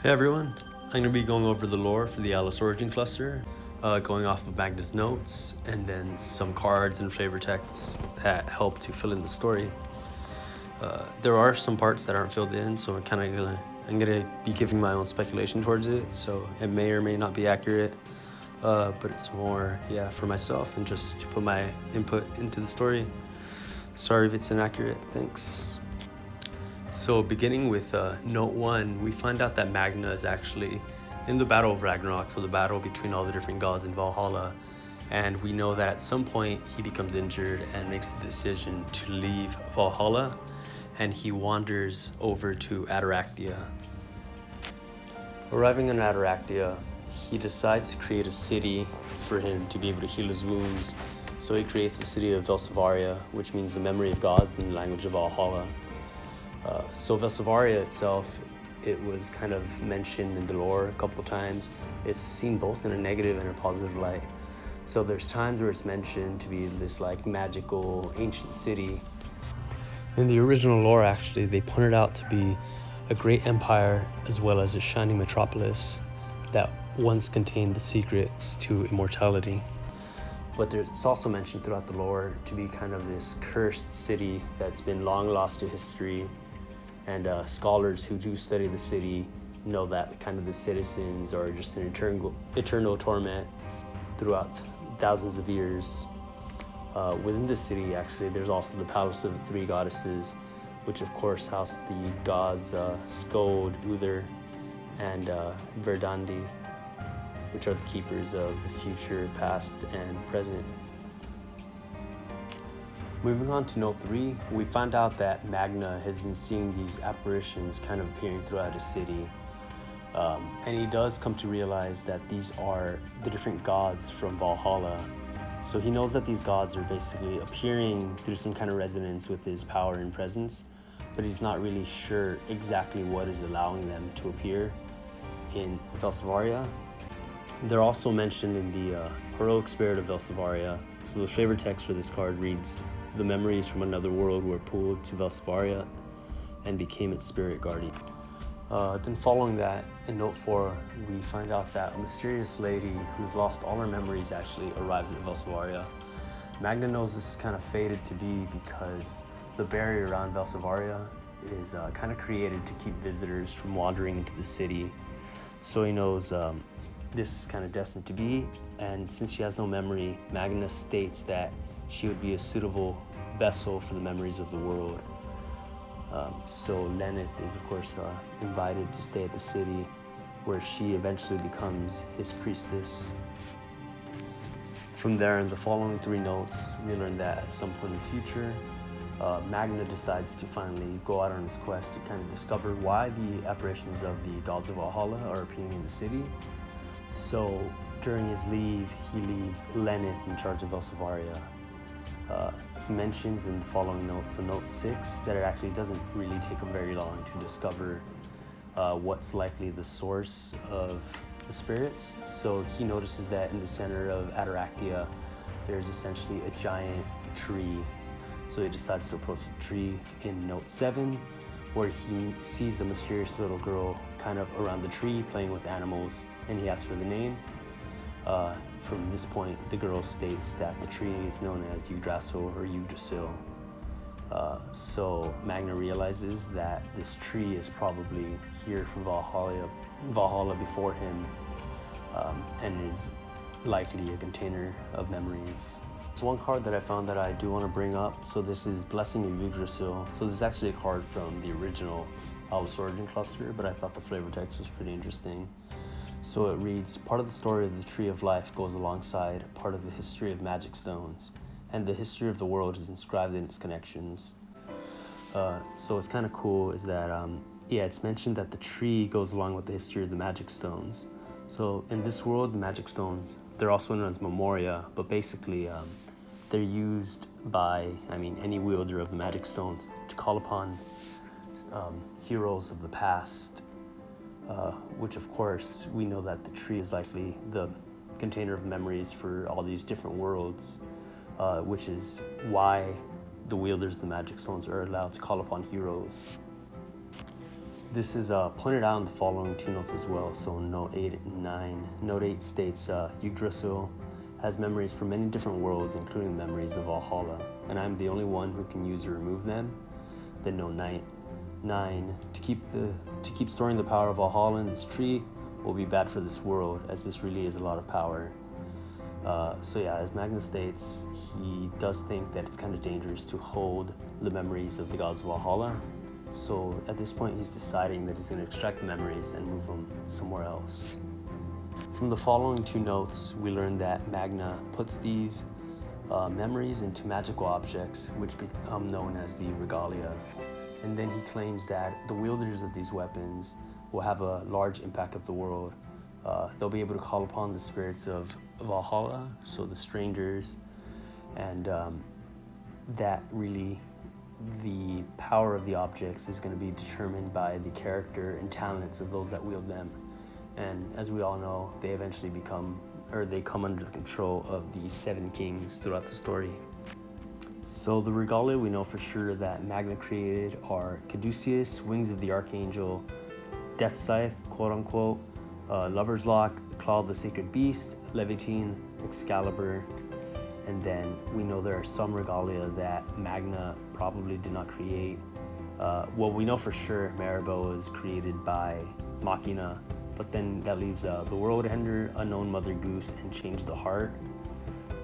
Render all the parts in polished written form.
Hey everyone, I'm going to be going over the lore for the Alice Origin Cluster, going off of Magna's notes, and then some cards and flavor texts that help to fill in the story. There are some parts that aren't filled in, so I'm gonna be giving my own speculation towards it, so it may or may not be accurate, but it's more, for myself and just to put my input into the story. Sorry if it's inaccurate, thanks. So beginning with note 1, we find out that Magna is actually in the Battle of Ragnarok, so the battle between all the different gods in Valhalla, and we know that at some point he becomes injured and makes the decision to leave Valhalla, and he wanders over to Ataractia. Arriving in Ataractia, he decides to create a city for him to be able to heal his wounds, so he creates the city of Velsivaria, which means the memory of gods in the language of Valhalla. So Velsivaria itself, it was kind of mentioned in the lore a couple of times. It's seen both in a negative and a positive light. So there's times where it's mentioned to be this like magical ancient city. In the original lore, actually, they pointed out to be a great empire as well as a shining metropolis that once contained the secrets to immortality. But it's also mentioned throughout the lore to be kind of this cursed city that's been long lost to history. And scholars who do study the city know that kind of the citizens are just in eternal torment throughout thousands of years. Within the city, actually, there's also the Palace of the Three Goddesses, which of course house the gods Skuld, Uther, and Verdandi, which are the keepers of the future, past, and present. Moving on to note 3, we find out that Magna has been seeing these apparitions kind of appearing throughout his city. And he does come to realize that these are the different gods from Valhalla. So he knows that these gods are basically appearing through some kind of resonance with his power and presence, but he's not really sure exactly what is allowing them to appear in Velsivaria. They're also mentioned in the heroic spirit of Velsivaria. So the flavor text for this card reads, "The memories from another world were pulled to Velsivaria and became its spirit guardian." Then following that, in note 4, we find out that a mysterious lady who's lost all her memories actually arrives at Velsivaria. Magna knows this is kind of fated to be because the barrier around Velsivaria is kind of created to keep visitors from wandering into the city. So he knows this is kind of destined to be, and since she has no memory, Magna states that she would be a suitable vessel for the memories of the world. So Lenneth is of course invited to stay at the city, where she eventually becomes his priestess. From there, in the following 3 notes, we learn that at some point in the future, Magna decides to finally go out on his quest to kind of discover why the apparitions of the gods of Valhalla are appearing in the city. So during his leave, he leaves Lenneth in charge of Velsivaria. He mentions in the following notes, so note 6, that it actually doesn't really take him very long to discover what's likely the source of the spirits. So he notices that in the center of Ataractia, there's essentially a giant tree. So he decides to approach the tree in note 7, where he sees a mysterious little girl kind of around the tree playing with animals, and he asks for the name. From this point, the girl states that the tree is known as Yggdrasil or Yggdrasil. So Magna realizes that this tree is probably here from Valhalla before him, and is likely a container of memories. There's one card that I found that I do want to bring up. So this is Blessing of Yggdrasil. So this is actually a card from the original Alice Origin Cluster, but I thought the flavor text was pretty interesting. So it reads, "Part of the story of the Tree of Life goes alongside part of the history of magic stones, and the history of the world is inscribed in its connections." So what's kind of cool is that, it's mentioned that the tree goes along with the history of the magic stones. So in this world, the magic stones, they're also known as Memoria, but basically they're used by, any wielder of the magic stones to call upon heroes of the past, which of course we know that the tree is likely the container of memories for all these different worlds, which is why the wielders of the magic stones are allowed to call upon heroes. This is pointed out in the following two notes as well, so note 8 and 9. Note 8 states, Yggdrasil has memories from many different worlds, including memories of Valhalla, and I'm the only one who can use or remove them. Then note 9, to keep storing the power of Valhalla in this tree will be bad for this world, as this really is a lot of power. So yeah, as Magnus states, he does think that it's kind of dangerous to hold the memories of the gods of Valhalla. So at this point, he's deciding that he's going to extract the memories and move them somewhere else. From the following two notes, we learn that Magna puts these memories into magical objects, which become known as the regalia. And then he claims that the wielders of these weapons will have a large impact of the world. They'll be able to call upon the spirits of Valhalla, so the strangers, and that really, the power of the objects is going to be determined by the character and talents of those that wield them. And as we all know, they eventually come under the control of the seven kings throughout the story. So the regalia we know for sure that Magna created are Caduceus, Wings of the Archangel, Death Scythe, quote unquote, Lover's Lock, Claw of the Sacred Beast, Levitine, Excalibur, and then we know there are some regalia that Magna probably did not create. Well, we know for sure Maribel is created by Machina, but then that leaves the World Ender, Unknown Mother Goose, and Change the Heart.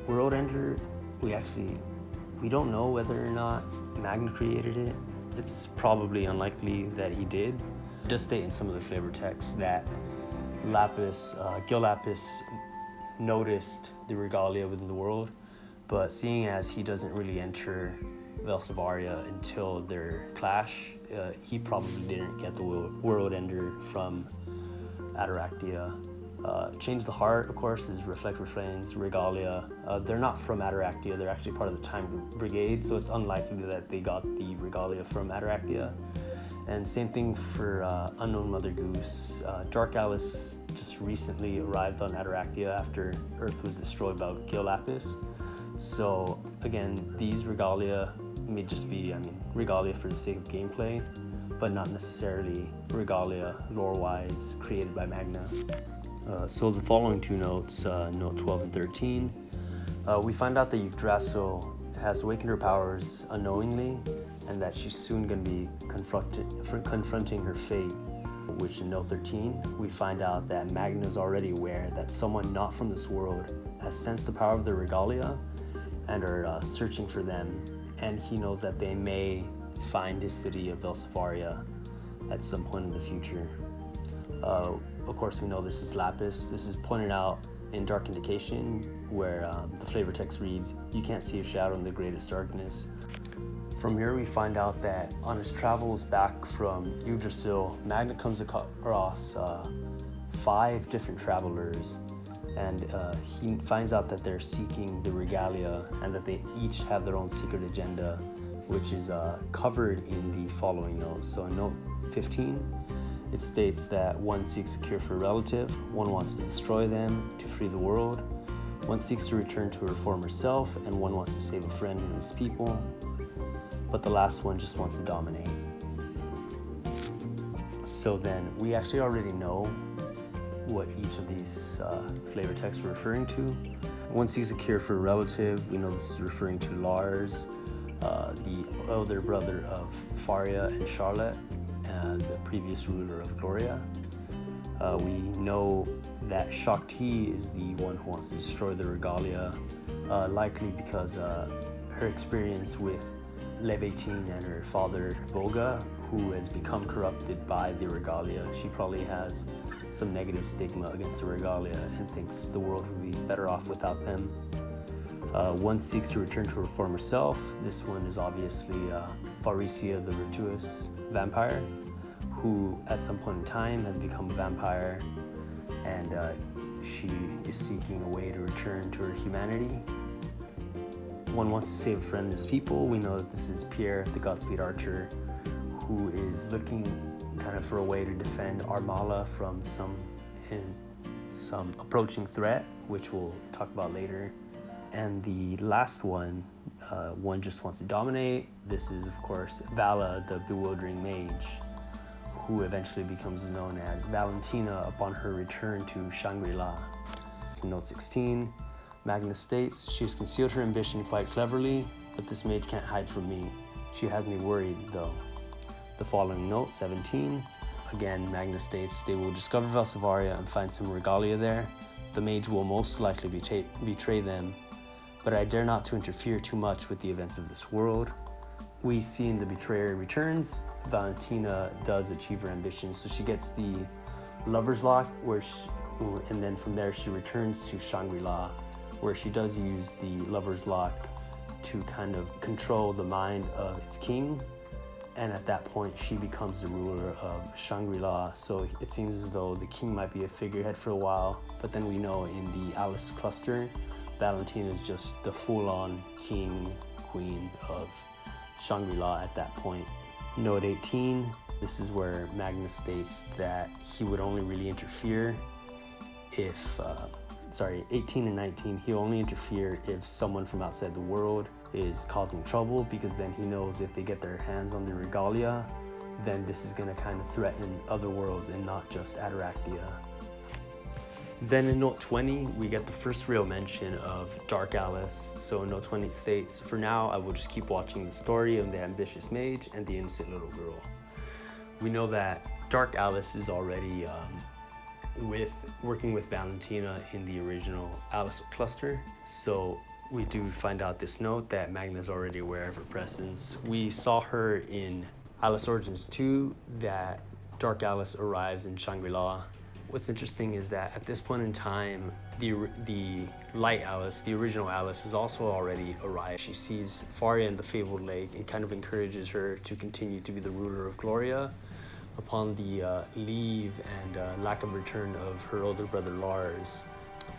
World Ender, we don't know whether or not Magna created it. It's probably unlikely that he did. It does state in some of the flavor texts that Gil Lapis noticed the regalia within the world, but seeing as he doesn't really enter Velsivaria until their clash, he probably didn't get the World Ender from Ataractia. Change the Heart, of course, is Reflect Refrains, Regalia. They're not from Ataractia, they're actually part of the Time Brigade, so it's unlikely that they got the Regalia from Ataractia. And same thing for Unknown Mother Goose. Dark Alice just recently arrived on Ataractia after Earth was destroyed by Gil Lapis. So again, these regalia may just be, regalia for the sake of gameplay, but not necessarily regalia lore-wise created by Magna. So the following two notes, note 12 and 13, we find out that Yggdrasil has awakened her powers unknowingly, and that she's soon going to be confronting her fate, which in note 13, we find out that Magna is already aware that someone not from this world has sensed the power of the regalia and are searching for them, and he knows that they may find his city of Velsivaria at some point in the future. Of course, we know this is Lapis. This is pointed out in Dark Indication, where the flavor text reads, "You can't see a shadow in the greatest darkness." From here, we find out that on his travels back from Yggdrasil, Magna comes across 5 different travelers, and he finds out that they're seeking the regalia and that they each have their own secret agenda, which is covered in the following notes. So in note 15, it states that one seeks a cure for a relative, one wants to destroy them to free the world, one seeks to return to her former self, and one wants to save a friend and his people, but the last one just wants to dominate. So then we actually already know what each of these flavor texts are referring to. One seeks a cure for a relative. We know this is referring to Lars, the elder brother of Faria and Charlotte, and the previous ruler of Gloria. We know that Shakti is the one who wants to destroy the regalia, likely because her experience with Levitine and her father Volga, who has become corrupted by the regalia. She probably has some negative stigma against the regalia and thinks the world would be better off without them. One seeks to return to her former self. This one is obviously Varisia, the virtuous vampire, who at some point in time has become a vampire, and she is seeking a way to return to her humanity. One wants to save a friend and his people. We know that this is Pierre, the Godspeed Archer, who is looking kind of for a way to defend Armala from some approaching threat, which we'll talk about later. And the last one, one just wants to dominate. This is, of course, Vala, the Bewildering Mage, who eventually becomes known as Valentina upon her return to Shangri-La. It's in note 16. Magna states, she's concealed her ambition quite cleverly, but this mage can't hide from me. She has me worried, though. The following note, 17. Again, Magna states, they will discover Valsavaria and find some regalia there. The mage will most likely betray them, but I dare not to interfere too much with the events of this world. We see in The Betrayer Returns, Valentina does achieve her ambition, so she gets the Lover's Lock, and then from there she returns to Shangri-La, where she does use the Lover's Lock to kind of control the mind of its king, and at that point she becomes the ruler of Shangri-La. So it seems as though the king might be a figurehead for a while, but then we know in the Alice cluster, Valentina is just the full-on king, queen of Shangri-La at that point. Note 18, this is where Magna states that he would only really interfere if, 18 and 19, he'll only interfere if someone from outside the world is causing trouble, because then he knows if they get their hands on the regalia, then this is going to kind of threaten other worlds and not just Ataraxia. Then in note 20, we get the first real mention of Dark Alice. So note 20 states, for now, I will just keep watching the story of the ambitious mage and the innocent little girl. We know that Dark Alice is already working with Valentina in the original Alice cluster. So we do find out this note that Magna's already aware of her presence. We saw her in Alice Origins 2, that Dark Alice arrives in Shangri-La. What's interesting is that at this point in time, the Light Alice, the original Alice, has also already arrived. She sees Faria in the Fabled Lake and kind of encourages her to continue to be the ruler of Gloria upon the leave and lack of return of her older brother Lars.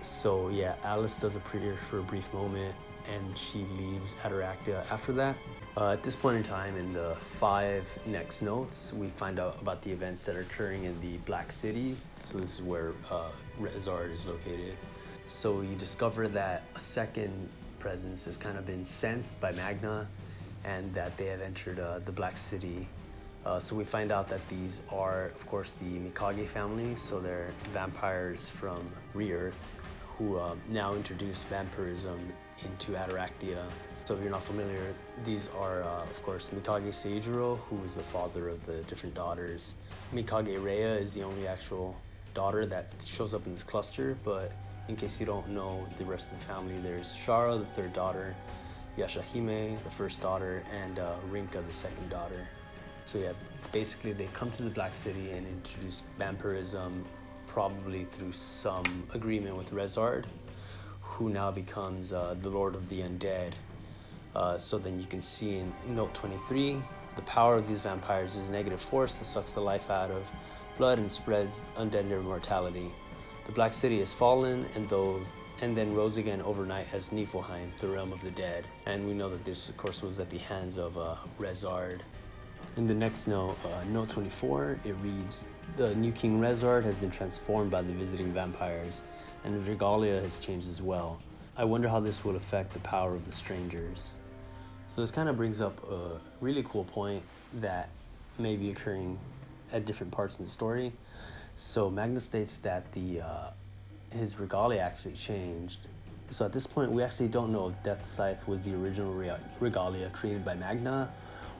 So yeah, Alice does appear for a brief moment and she leaves Ataraxia after that. At this point in time, in the 5 next notes, we find out about the events that are occurring in the Black City. So this is where Rezard is located. So you discover that a second presence has kind of been sensed by Magna and that they have entered the Black City. So we find out that these are, of course, the Mikage family. So they're vampires from Re-Earth who now introduce vampirism into Ataraxia. So if you're not familiar, these are, of course, Mikage Seijiro, who is the father of the different daughters. Mikage Rhea is the only actual daughter that shows up in this cluster, but in case you don't know the rest of the family, there's Shara, the third daughter, Yashahime, the first daughter, and Rinka, the second daughter. So yeah, basically they come to the Black City and introduce vampirism, probably through some agreement with Rezard, who now becomes the Lord of the Undead. So then you can see in note 23, the power of these vampires is a negative force that sucks the life out of blood and spreads undead immortality. The Black City has fallen and then rose again overnight as Niflheim, the realm of the dead. And we know that this, of course, was at the hands of Rezard. In the next note, note 24, it reads, the new King Rezard has been transformed by the visiting vampires, and the regalia has changed as well. I wonder how this will affect the power of the strangers. So this kind of brings up a really cool point that may be occurring at different parts in the story. So Magna states that his regalia actually changed. So at this point, we actually don't know if Death Scythe was the original regalia created by Magna,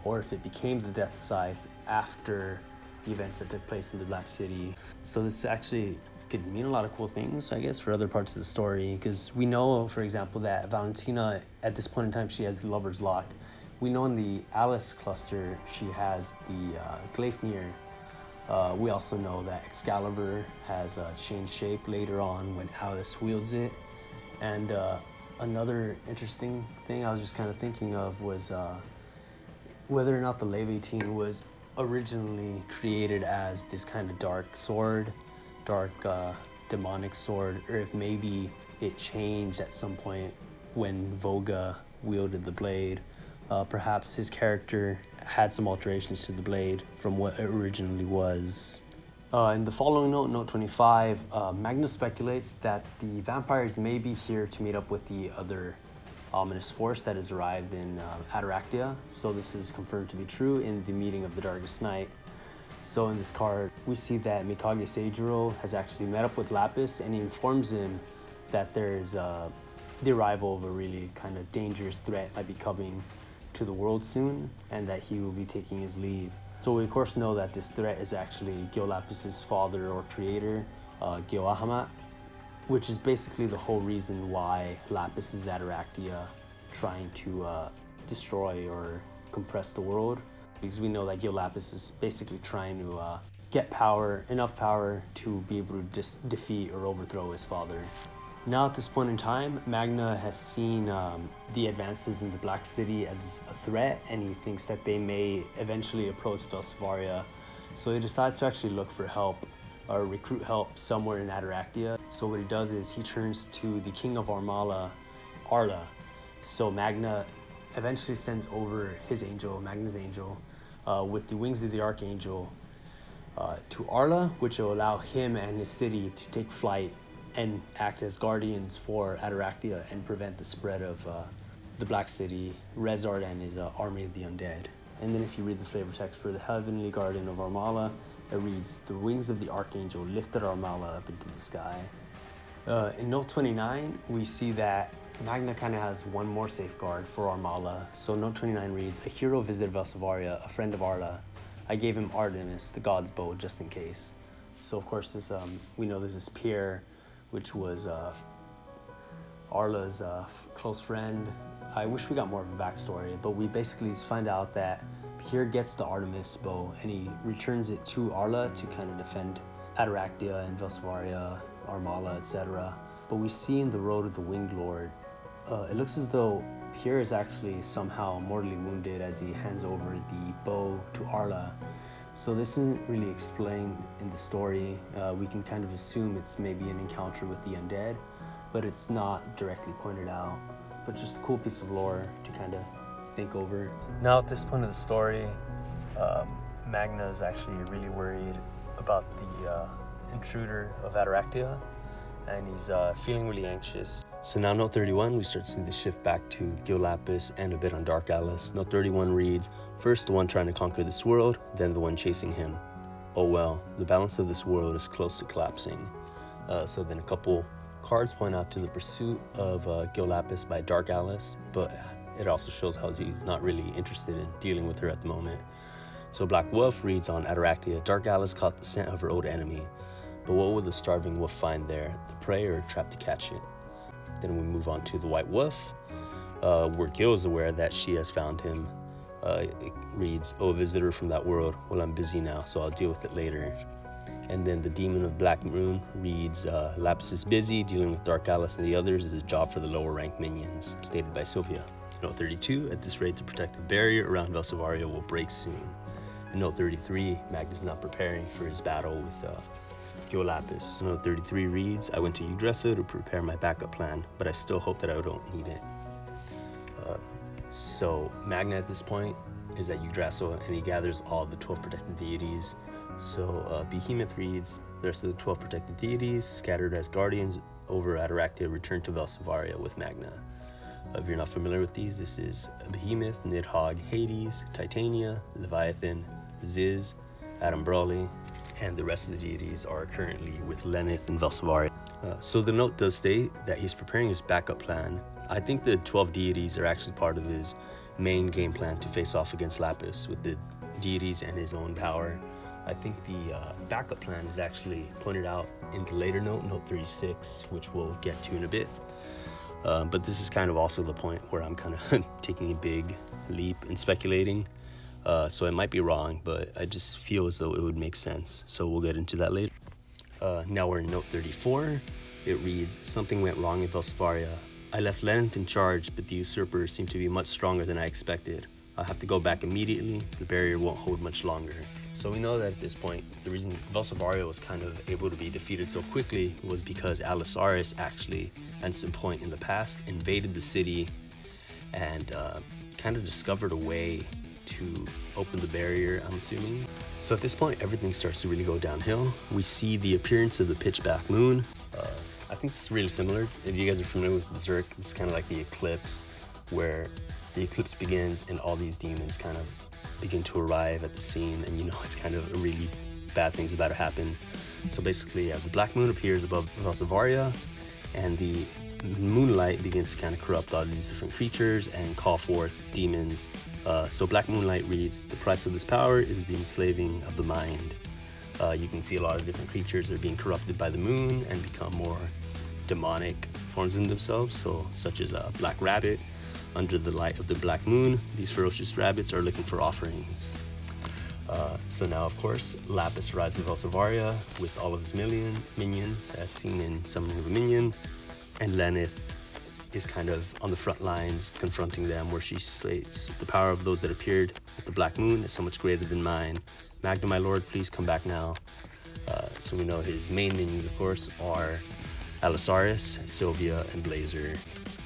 or if it became the Death Scythe after the events that took place in the Black City. So this actually could mean a lot of cool things, I guess, for other parts of the story, because we know, for example, that Valentina, at this point in time, she has the Lover's Lock. We know in the Alice cluster, she has the Gleipnir. We also know that Excalibur has changed shape later on when Alice wields it. And another interesting thing I was just kind of thinking of was whether or not the Leviatine was originally created as this kind of dark sword, dark demonic sword, or if maybe it changed at some point when Voga wielded the blade. Perhaps his character had some alterations to the blade from what it originally was. In the following note, note 25, Magnus speculates that the vampires may be here to meet up with the other ominous force that has arrived in Ataraxia. So this is confirmed to be true in the meeting of the Darkest Night. So in this card, we see that Mikage Seijiro has actually met up with Lapis, and he informs him that there's the arrival of a really kind of dangerous threat might be coming to the world soon, and that he will be taking his leave. So we of course know that this threat is actually Gil Lapis's father or creator, Gil Ahamat, which is basically the whole reason why Lapis is at Aractia trying to destroy or compress the world, because we know that Gil Lapis is basically trying to get power, enough power to be able to defeat or overthrow his father. Now at this point in time, Magna has seen the advances in the Black City as a threat, and he thinks that they may eventually approach Velsivaria. So he decides to actually look for help or recruit help somewhere in Ataractia. So what he does is he turns to the king of Armala, Arla. So Magna eventually sends over his angel, Magna's angel, with the wings of the Archangel to Arla, which will allow him and his city to take flight and act as guardians for Ataractia and prevent the spread of the Black City, Rezard and his army of the undead. And then if you read the flavor text for the Heavenly Garden of Armala, it reads, "The wings of the Archangel lifted Armala up into the sky." In note 29, we see that Magna kind of has one more safeguard for Armala. So note 29 reads, "A hero visited Velsivaria, a friend of Arla. I gave him Artemis, the god's bow, just in case." So of course this we know there's this Pierre, which was Arla's close friend. I wish we got more of a backstory, but we basically just find out that Pierre gets the Artemis bow and he returns it to Arla to kind of defend Ataractia and Velsivaria, Armala, etc. But we see in the Road of the Winged Lord, it looks as though Pierre is actually somehow mortally wounded as he hands over the bow to Arla. So this isn't really explained in the story. We can kind of assume it's maybe an encounter with the undead, but it's not directly pointed out. But just a cool piece of lore to kind of think over. Now at this point of the story, Magna is actually really worried about the intruder of Ataractia, and he's feeling really anxious. So now note 31, we start seeing the shift back to Gil Lapis and a bit on Dark Alice. Note 31 reads, "First the one trying to conquer this world, then the one chasing him. Oh well, the balance of this world is close to collapsing." So then a couple cards point out to the pursuit of Gil Lapis by Dark Alice, but it also shows how he's not really interested in dealing with her at the moment. So Black Wolf reads on Ataractia, "Dark Alice caught the scent of her old enemy, but what will the starving wolf find there? The prey or a trap to catch it?" Then we move on to the White Wolf, where Gil is aware that she has found him. It reads, "Oh, a visitor from that world. Well, I'm busy now, so I'll deal with it later." And then the Demon of Black Moon reads, "Lapis is busy dealing with Dark Alice and the others is a job for the lower ranked minions," stated by Sylvia. Note 32, "At this rate, the protective barrier around Velsivaria will break soon." And note 33, Magna's not preparing for his battle with Gil Lapis. Note 33 reads, "I went to Yggdrasil to prepare my backup plan, but I still hope that I don't need it." So Magna at this point is at Yggdrasil and he gathers all the 12 protected deities. So Behemoth reads, "The rest of the 12 protected deities, scattered as guardians over Ataractia, return to Velsivaria with Magna." If you're not familiar with these, this is Behemoth, Nidhogg, Hades, Titania, Leviathan, Ziz, Adam Brawley, and the rest of the deities are currently with Lenneth and Velsivaria. So the note does state that he's preparing his backup plan. I think the 12 deities are actually part of his main game plan to face off against Lapis with the deities and his own power. I think the backup plan is actually pointed out in the later note, note 36, which we'll get to in a bit. But this is kind of also the point where I'm kind of taking a big leap and speculating. So I might be wrong, but I just feel as though it would make sense. So we'll get into that later. Now we're in note 34. It reads, "Something went wrong in Velsivaria. I left Lenneth in charge, but the usurpers seem to be much stronger than I expected. I'll have to go back immediately. The barrier won't hold much longer." So we know that at this point, the reason Velsivaria was kind of able to be defeated so quickly was because Alisaris actually, at some point in the past, invaded the city and kind of discovered a way to open the barrier, I'm assuming. So at this point, everything starts to really go downhill. We see the appearance of the pitch black moon. I think it's really similar. If you guys are familiar with Berserk, it's kind of like the eclipse, where the eclipse begins and all these demons kind of begin to arrive at the scene, and you know it's kind of a really bad thing's about to happen. So basically, the black moon appears above Velsovaria, and the moonlight begins to kind of corrupt all these different creatures and call forth demons. So black moonlight reads, the price of this power is the enslaving of the mind. You can see a lot of different creatures are being corrupted by the moon and become more demonic forms in themselves, so such as a black rabbit. Under the light of the black moon, these ferocious rabbits are looking for offerings. So now, of course, Lapis rides in Velsovaria with all of his minions, as seen in Summoning of a Minion, and Lenneth is kind of on the front lines confronting them, where she states, the power of those that appeared with the black moon is so much greater than mine. Magna, my lord, please come back now. So we know his main minions, of course, are Allosaurus, Sylvia, and Blazer.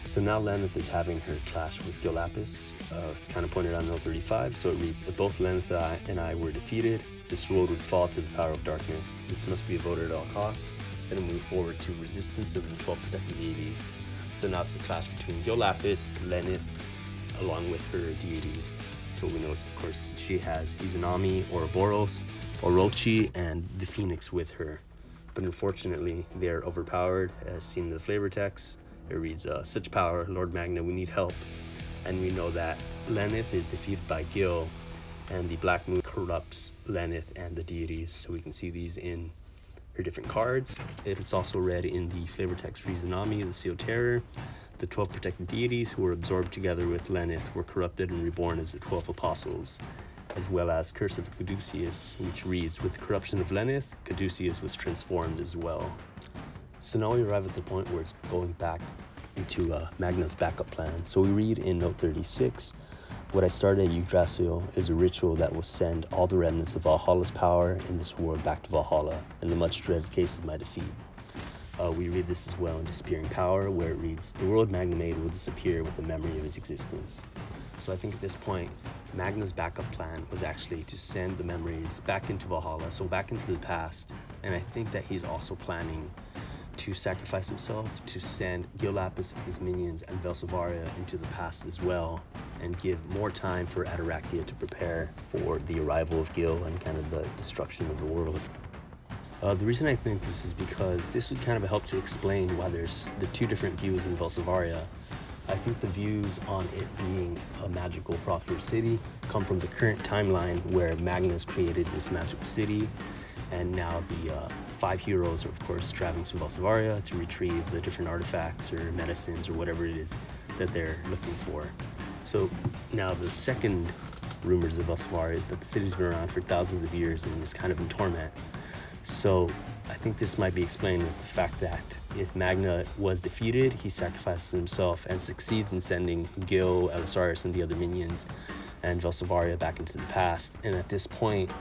So now Lenneth is having her clash with Gil Lapis. It's kind of pointed out in note 35, so it reads, if both Lenneth and I were defeated, this world would fall to the power of darkness. This must be avoided at all costs, and move forward to resistance of the 12 protected deities. So now it's the clash between Gil Lapis, Lenneth, along with her deities. So we know, it's, of course, she has Izanami, Ouroboros, Orochi, and the Phoenix with her. But unfortunately, they are overpowered, as seen in the flavor text. It reads, such power, Lord Magna, we need help. And we know that Lenneth is defeated by Gil, and the Black Moon corrupts Lenneth and the deities. So we can see these in her different cards. It's also read in the flavor text for Izanami, the Sea of Terror. The 12 protected deities who were absorbed together with Lenneth were corrupted and reborn as the 12 apostles, as well as Curse of Caduceus, which reads, with the corruption of Lenneth, Caduceus was transformed as well. So now we arrive at the point where it's going back into Magna's backup plan. So we read in note 36, what I started at Yggdrasil is a ritual that will send all the remnants of Valhalla's power in this world back to Valhalla, in the much dreaded case of my defeat. We read this as well in Disappearing Power, where it reads, the world Magna made will disappear with the memory of his existence. So I think at this point, Magna's backup plan was actually to send the memories back into Valhalla, so back into the past. And I think that he's also planning to sacrifice himself to send Gil Lapis, his minions, and Velsovaria into the past as well, and give more time for Ataractia to prepare for the arrival of Gil and kind of the destruction of the world. The reason I think this is because this would kind of help to explain why there's the two different views in Velsovaria. I think the views on it being a magical prosperous city come from the current timeline where Magnus created this magical city, and now the 5 heroes are of course traveling to Velsovaria to retrieve the different artifacts or medicines or whatever it is that they're looking for. So now the second rumors of Velsovaria is that the city's been around for thousands of years and is kind of in torment. So I think this might be explained with the fact that if Magna was defeated, he sacrifices himself and succeeds in sending Gil, Allosaurus, and the other minions and Velsovaria back into the past. And at this point,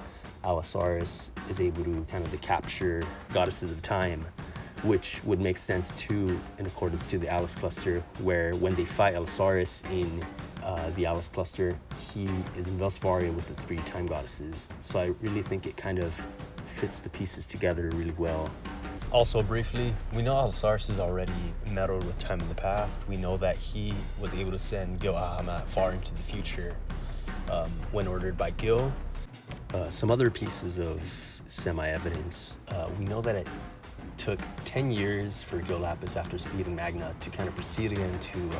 Allosaurus is able to kind of capture goddesses of time, which would make sense too in accordance to the Alice cluster, where when they fight Allosaurus in the Alice cluster, he is in Velsovaria with the 3 time goddesses. So I really think it kind of fits the pieces together really well. Also briefly, we know Allosaurus is already meddled with time in the past. We know that he was able to send Gil Ahamat far into the future when ordered by Gil. Some other pieces of semi-evidence. We know that it took 10 years for Gil Lapis after defeating Magna to kind of proceed again to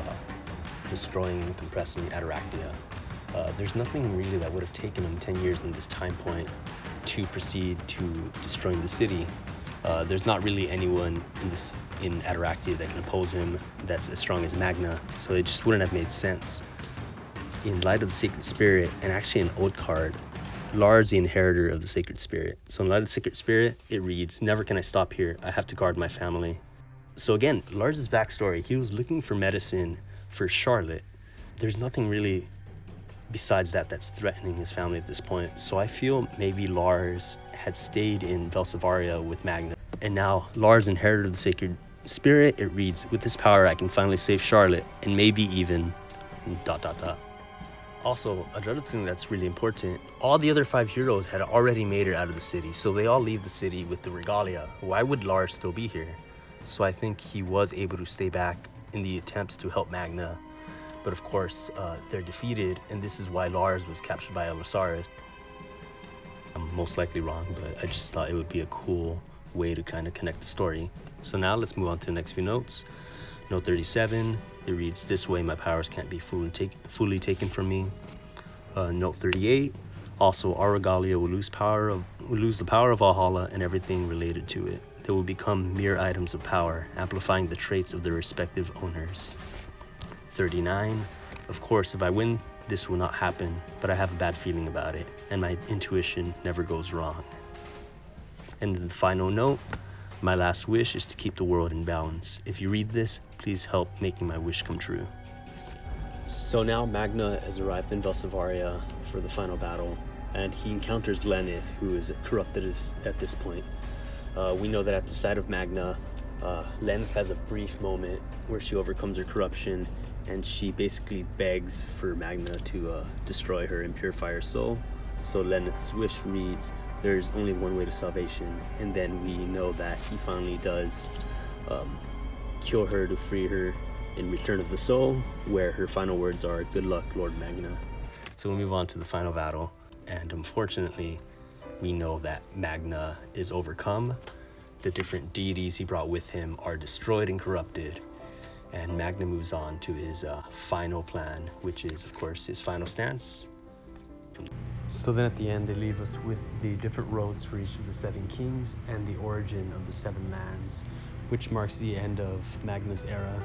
destroying and compressing Ataractia. There's nothing really that would have taken him 10 years in this time point to proceed to destroying the city. There's not really anyone in Ataractia that can oppose him that's as strong as Magna, so it just wouldn't have made sense. In Light of the Sacred Spirit, and actually an old card, Lars, the inheritor of the Sacred Spirit. So in Light of the Sacred Spirit, it reads, never can I stop here, I have to guard my family. So again, Lars' backstory, he was looking for medicine for Charlotte. There's nothing really besides that that's threatening his family at this point. So I feel maybe Lars had stayed in Velsovaria with Magna. And now Lars, inheritor of the Sacred Spirit, it reads, with this power I can finally save Charlotte and maybe even ... Also, another thing that's really important, all the other 5 heroes had already made it out of the city, so they all leave the city with the regalia. Why would Lars still be here? So I think he was able to stay back in the attempts to help Magna, But of course, they're defeated, and this is why Lars was captured by Allosaurus. I'm most likely wrong, but I just thought it would be a cool way to kind of connect the story. So now let's move on to the next few notes. Note 37, it reads, "This way my powers can't be fully taken from me." Note 38, also our regalia will lose the power of Valhalla and everything related to it. They will become mere items of power, amplifying the traits of their respective owners. 39, of course, if I win, this will not happen, but I have a bad feeling about it, and my intuition never goes wrong. And the final note, my last wish is to keep the world in balance. If you read this, please help making my wish come true. So now Magna has arrived in Velsivaria for the final battle, and he encounters Lennith, who is corrupted at this point. We know that at the side of Magna, Lennith has a brief moment where she overcomes her corruption, and she basically begs for Magna to destroy her and purify her soul. So Lennith's wish reads, "There's only one way to salvation," and then we know that he finally does kill her to free her in Return of the Soul, where her final words are, "Good luck, Lord Magna." So we'll move on to the final battle, and unfortunately, we know that Magna is overcome. The different deities he brought with him are destroyed and corrupted, and Magna moves on to his final plan, which is, of course, his final stance. So then at the end, they leave us with the different roads for each of the 7 kings and the origin of the 7 lands, which marks the end of Magna's era.